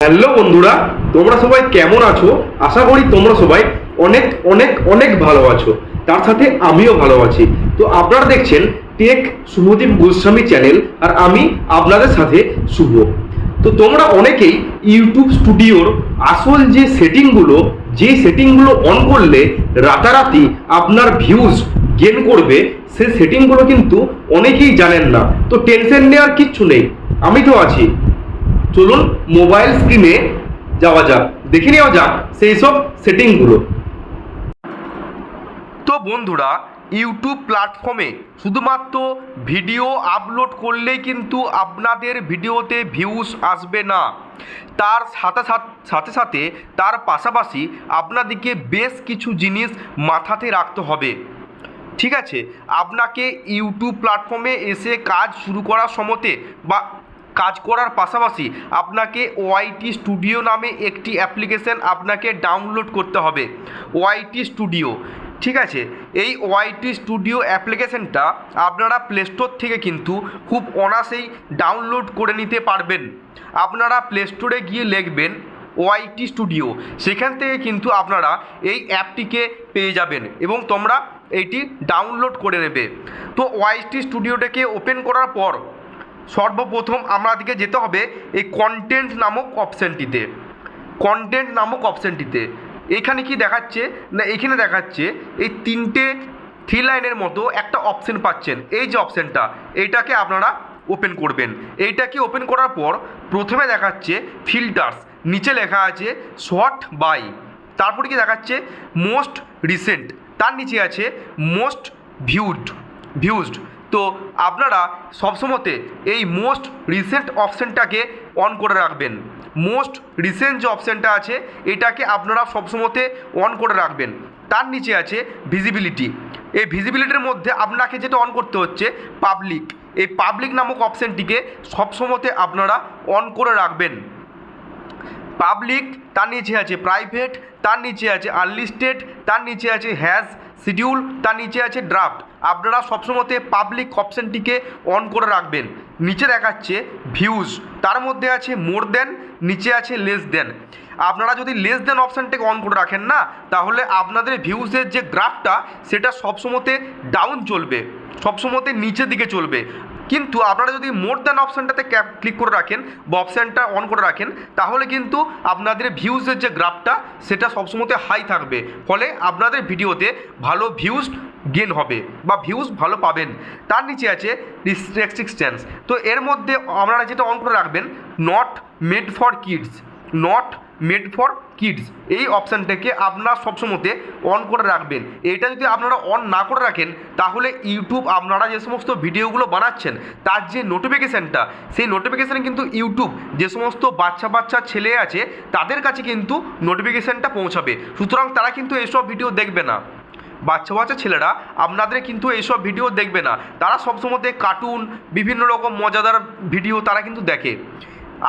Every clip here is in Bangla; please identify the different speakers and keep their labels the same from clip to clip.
Speaker 1: হ্যালো বন্ধুরা, তোমরা সবাই কেমন আছো? আশা করি তোমরা সবাই অনেক অনেক অনেক ভালো আছো। তার সাথে আমিও ভালো আছি। তো আপনারা দেখছেন টেক শুভদীপ গোস্বামী চ্যানেল, আর আমি আপনাদের সাথে শুভ। তো তোমরা অনেকেই ইউটিউব স্টুডিওর আসল যে সেটিংগুলো অন করলে রাতারাতি আপনার ভিউজ গেন করবে, সেই সেটিংগুলো কিন্তু অনেকেই জানেন না। তো টেনশন নেওয়ার কিচ্ছু নেই, আমি তো আছি। চলুন মোবাইল স্ক্রিনে যাওয়া যাক, দেখে নেওয়া যাক সেই সব সেটিংগুলো। তো বন্ধুরা, ইউটিউব প্ল্যাটফর্মে শুধুমাত্র ভিডিও আপলোড করলেই কিন্তু আপনাদের ভিডিওতে ভিউজ আসবে না। তার সাথে সাথে তার পাশাপাশি আপনাদেরকে বেশ কিছু জিনিস মাথাতে রাখতে হবে। ঠিক আছে, আপনাকে ইউটিউব প্ল্যাটফর্মে এসে কাজ শুরু করার সময়তে বা কাজ করার পাশাপাশি আপনাকে ওয়াইটি স্টুডিও নামে একটি অ্যাপ্লিকেশান আপনাকে ডাউনলোড করতে হবে। ওয়াইটি স্টুডিও, ঠিক আছে, এই ওয়াইটি স্টুডিও অ্যাপ্লিকেশানটা আপনারা প্লে স্টোর থেকে কিন্তু খুব অনায়াসেই ডাউনলোড করে নিতে পারবেন। আপনারা প্লে স্টোরে গিয়ে লিখবেন ওয়াইটি স্টুডিও, সেখান থেকে কিন্তু আপনারা এই অ্যাপটিকে পেয়ে যাবেন এবং তোমরা এইটি ডাউনলোড করে নেবে। তো ওয়াইটি স্টুডিওটাকে ওপেন করার পর সর্বপ্রথম আমাদেরকে যেতে হবে এই কন্টেন্ট নামক অপশানটিতে। এখানে কি দেখাচ্ছে না, এখানে দেখাচ্ছে এই তিনটে থ্রি লাইনের মতো একটা অপশান পাচ্ছেন। এই যে অপশানটা, এইটাকে আপনারা ওপেন করবেন। এইটাকে ওপেন করার পর প্রথমে দেখাচ্ছে ফিল্টার্স, নিচে লেখা আছে শর্ট বাই, তারপরে কি দেখাচ্ছে মোস্ট রিসেন্ট, তার নিচে আছে মোস্ট ভিউজড। তো আপনারা সবসময়তে এই মোস্ট রিসেন্ট অপশানটাকে অন করে রাখবেন। মোস্ট রিসেন্ট যে অপশানটা আছে এটাকে আপনারা সবসময়তে অন করে রাখবেন। তার নিচে আছে ভিজিবিলিটি। এই ভিজিবিলিটির মধ্যে আপনাকে যেটা অন করতে হচ্ছে পাবলিক। এই পাবলিক নামক অপশানটিকে সবসময়তে আপনারা অন করে রাখবেন। পাবলিক, তার নিচে আছে প্রাইভেট, তার নিচে আছে আনলিস্টেড, তার নিচে আছে হ্যাজ শিডিউল, তার নিচে আছে ড্রাফট। আপনারা সবসময়তে পাবলিক অপশানটিকে অন করে রাখবেন। নিচে দেখাচ্ছে ভিউজ, তার মধ্যে আছে মোর দেন, নিচে আছে লেস দেন। আপনারা যদি লেস দেন অপশানটাকে অন করে রাখেন না, তাহলে আপনাদের ভিউজের যে গ্রাফটা সেটা সবসময়তে ডাউন চলবে, সবসময়তে নিচের দিকে চলবে। কিন্তু আপনারা যদি মোর দ্যান অপশানটাতে ক্লিক করে রাখেন বা অপশানটা অন করে রাখেন, তাহলে কিন্তু আপনাদের ভিউজের যে গ্রাফটা সেটা সবসময়তে হাই থাকবে, ফলে আপনাদের ভিডিওতে ভালো ভিউজ গেন হবে বা ভিউজ ভালো পাবেন। তার নিচে আছে রেস্ট্রিকশনস। তো এর মধ্যে আপনারা যেটা অন করে রাখবেন নট মেড ফর কিডস, এই অপশানটাকে আপনারা সবসময়তে অন করে রাখবেন। এটা যদি আপনারা অন না করে রাখেন, তাহলে ইউটিউব আপনারা যে সমস্ত ভিডিওগুলো বানাচ্ছেন তার যে নোটিফিকেশানটা, সেই নোটিফিকেশান কিন্তু ইউটিউব যে সমস্ত বাচ্চা ছেলে আছে তাদের কাছে কিন্তু নোটিফিকেশানটা পৌঁছাবে। সুতরাং তারা কিন্তু এইসব ভিডিও দেখবে না। বাচ্চা ছেলেরা আপনাদের কিন্তু এইসব ভিডিও দেখবে না, তারা সবসময়তে কার্টুন, বিভিন্ন রকম মজাদার ভিডিও তারা কিন্তু দেখে।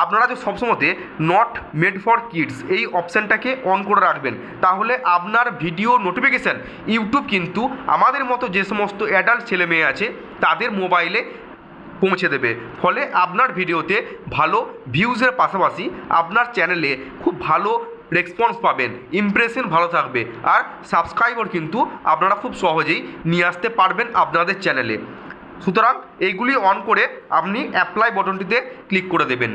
Speaker 1: আপনারা যে সবসময়তে নট মেড ফর কিডস এই অপশানটাকে অন করে রাখবেন, তাহলে আপনার ভিডিও নোটিফিকেশান ইউটিউব কিন্তু আমাদের মতো যে সমস্ত অ্যাডাল্ট ছেলে মেয়ে আছে তাদের মোবাইলে পৌঁছে দেবে। ফলে আপনার ভিডিওতে ভালো ভিউজের পাশাপাশি আপনার চ্যানেলে খুব ভালো রেসপন্স পাবেন, ইমপ্রেশন ভালো থাকবে, আর সাবস্ক্রাইবার কিন্তু আপনারা খুব সহজেই নিয়ে আসতে পারবেন আপনাদের চ্যানেলে। সুতরাং এইগুলি অন করে আপনি অ্যাপ্লাই বাটনটিতে ক্লিক করে দেবেন।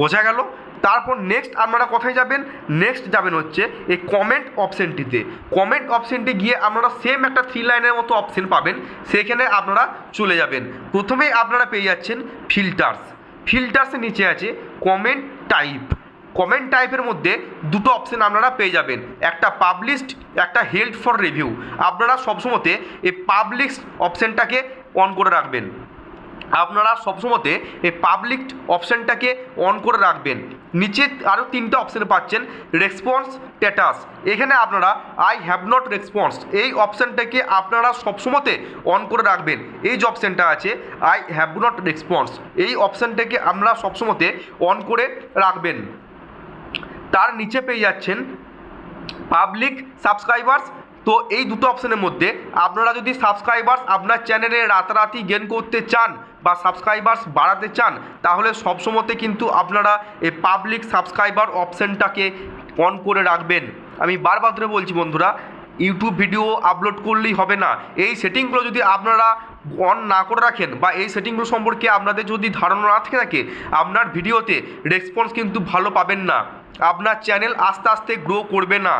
Speaker 1: বোঝা গেল? তারপর নেক্সট আপনারা কোথায় যাবেন? নেক্সট যাবেন হচ্ছে এই কমেন্ট অপশানটিতে। কমেন্ট অপশানটি গিয়ে আপনারা সেম একটা থ্রি লাইনের মতো অপশান পাবেন, সেখানে আপনারা চলে যাবেন। প্রথমেই আপনারা পেয়ে যাচ্ছেন ফিল্টার্সের নিচে আছে কমেন্ট টাইপের মধ্যে দুটো অপশান আপনারা পেয়ে যাবেন, একটা পাবলিশড, একটা হেল্ড ফর রিভিউ। আপনারা সবসময়তে এই পাবলিশ অপশানটাকে অন করে রাখবেন। আপনারা সবসময়তে এই পাবলিক অপশানটাকে অন করে রাখবেন। নিচে আরও তিনটে অপশান পাচ্ছেন, রেসপন্স স্ট্যাটাস। এখানে আপনারা আই হ্যাভ নট রেসপন্স এই অপশানটাকে আপনারা সবসময়তে অন করে রাখবেন। এই যে অপশানটা আছে আই হ্যাভ নট রেসপন্স, এই অপশানটাকে আপনারা সবসময়তে অন করে রাখবেন। তার নিচে পেয়ে যাচ্ছেন পাবলিক সাবস্ক্রাইবার্স। তো এই দুটো অপশানের মধ্যে আপনারা যদি সাবস্ক্রাইবার্স আপনার চ্যানেলে রাতারাতি গেইন করতে চান বা সাবস্ক্রাইবার্স বাড়াতে চান, তাহলে সবসময়তে কিন্তু আপনারা এই পাবলিক সাবস্ক্রাইবার অপশানটাকে অন করে রাখবেন। আমি বারবার ধরে বলছি বন্ধুরা, ইউটিউব ভিডিও আপলোড করলেই হবে না, এই সেটিংগুলো যদি আপনারা অন না করে রাখেন বা এই সেটিংগুলো সম্পর্কে আপনাদের যদি ধারণা না থেকে থাকে, আপনার ভিডিওতে রেসপন্স কিন্তু ভালো পাবেন না, আপনার চ্যানেল আস্তে আস্তে গ্রো করবে না,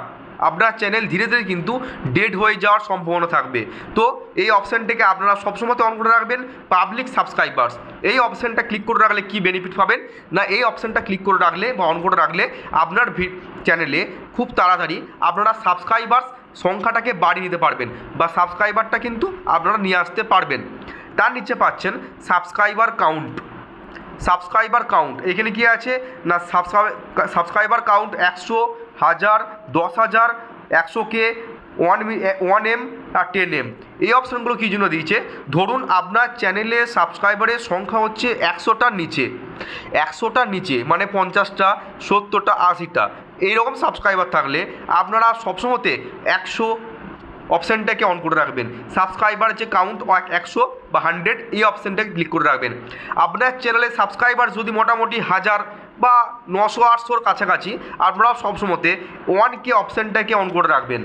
Speaker 1: আপনার চ্যানেল ধীরে ধীরে কিন্তু ডেড হয়ে যাওয়ার সম্ভাবনা থাকবে। তো এই অপশানটাকে আপনারা সবসময় অন করে রাখবেন, পাবলিক সাবস্ক্রাইবার্স। এই অপশানটা ক্লিক করে রাখলে কি বেনিফিট পাবেন না, এই অপশানটা ক্লিক করে রাখলে বা অন করে রাখলে আপনার চ্যানেলে খুব তাড়াতাড়ি আপনারা সাবস্ক্রাইবার্স সংখ্যাটাকে বাড়িয়ে নিতে পারবেন বা সাবস্ক্রাইবারটা কিন্তু আপনারা নিয়ে আসতে পারবেন। তার নিচে পাচ্ছেন সাবস্ক্রাইবার কাউন্ট। সাবস্ক্রাইবার কাউন্ট এখানে কি আছে না, সাবস্ক্রাইবার কাউন্ট 100, 1000, 10,000, 100K, 1M আর 10M। এই অপশানগুলো কী জন্য দিয়েছে, ধরুন আপনার চ্যানেলে সাবস্ক্রাইবারের সংখ্যা হচ্ছে 100টার নিচে, 100টার নিচে মানে 50টা, 70টা, 80টা এইরকম সাবস্ক্রাইবার থাকলে আপনারা সবসময়তে 100 অপশানটাকে অন করে রাখবেন। সাবস্ক্রাইবার যে কাউন্ট 100 বা 100 এই অপশানটাকে ক্লিক করে রাখবেন। আপনার চ্যানেলে সাবস্ক্রাইবার যদি মোটামুটি 1000 বা 900-800-র কাছাকাছি, আপনারা সবসময়তে 1K অপশানটাকে অন করে রাখবেন,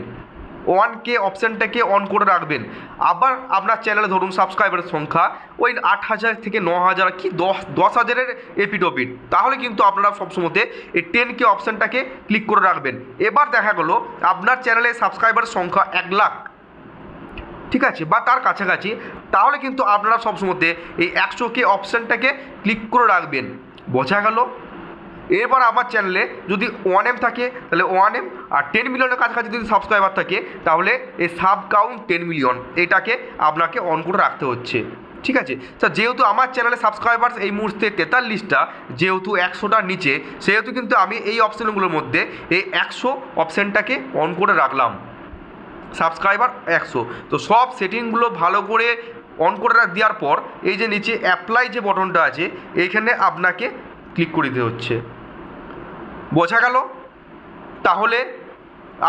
Speaker 1: 1K অপশানটাকে অন করে রাখবেন। আবার আপনার চ্যানেলে ধরুন সাবস্ক্রাইবারের সংখ্যা ওই 8000 থেকে 9000 কি 10,000-এর এপিডোপিড, তাহলে কিন্তু আপনারা সবসময়তে এই 10K অপশানটাকে ক্লিক করে রাখবেন। এবার দেখা গেলো আপনার চ্যানেলে সাবস্ক্রাইবারের সংখ্যা 1 লাখ, ঠিক আছে, বা তার কাছাকাছি, তাহলে কিন্তু আপনারা সবসময়তে এই 100K অপশানটাকে ক্লিক করে রাখবেন। বোঝা গেল? এরপর আমার চ্যানেলে যদি 1M থাকে তাহলে 1M, আর 10 মিলিয়নের কাছাকাছি যদি সাবস্ক্রাইবার থাকে তাহলে এই সাব কাউন্ট 10 মিলিয়ন এটাকে আপনাকে অন করে রাখতে হচ্ছে, ঠিক আছে। তো যেহেতু আমার চ্যানেলে সাবস্ক্রাইবার্স এই মুহূর্তে 43টা, যেহেতু 100টার নিচে, সেহেতু কিন্তু আমি এই অপশানগুলোর মধ্যে এই 100 অপশানটাকে অন করে রাখলাম, সাবস্ক্রাইবার 100। তো সব সেটিংগুলো ভালো করে অন করে দেওয়ার পর এই যে নিচে অ্যাপ্লাই যে বটনটা আছে এইখানে আপনাকে ক্লিক করে দিতে হচ্ছে। বোঝা গেল? তাহলে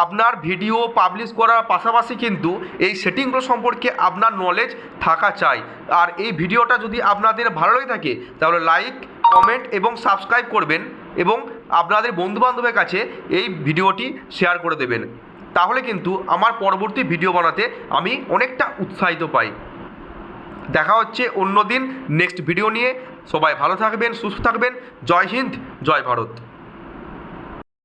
Speaker 1: আপনার ভিডিও পাবলিশ করার পাশাপাশি কিন্তু এই সেটিংগুলো সম্পর্কে আপনার নলেজ থাকা চাই। আর এই ভিডিওটা যদি আপনাদের ভালো লেগে থাকে তাহলে লাইক, কমেন্ট এবং সাবস্ক্রাইব করবেন এবং আপনাদের বন্ধুবান্ধবের কাছে এই ভিডিওটি শেয়ার করে দেবেন। তাহলে কিন্তু আমার পরবর্তী ভিডিও বানাতে আমি অনেকটা উৎসাহিত পাই। দেখা হচ্ছে অন্য দিন নেক্সট ভিডিও নিয়ে। সবাই ভালো থাকবেন, সুস্থ থাকবেন। জয় হিন্দ, জয় ভারত।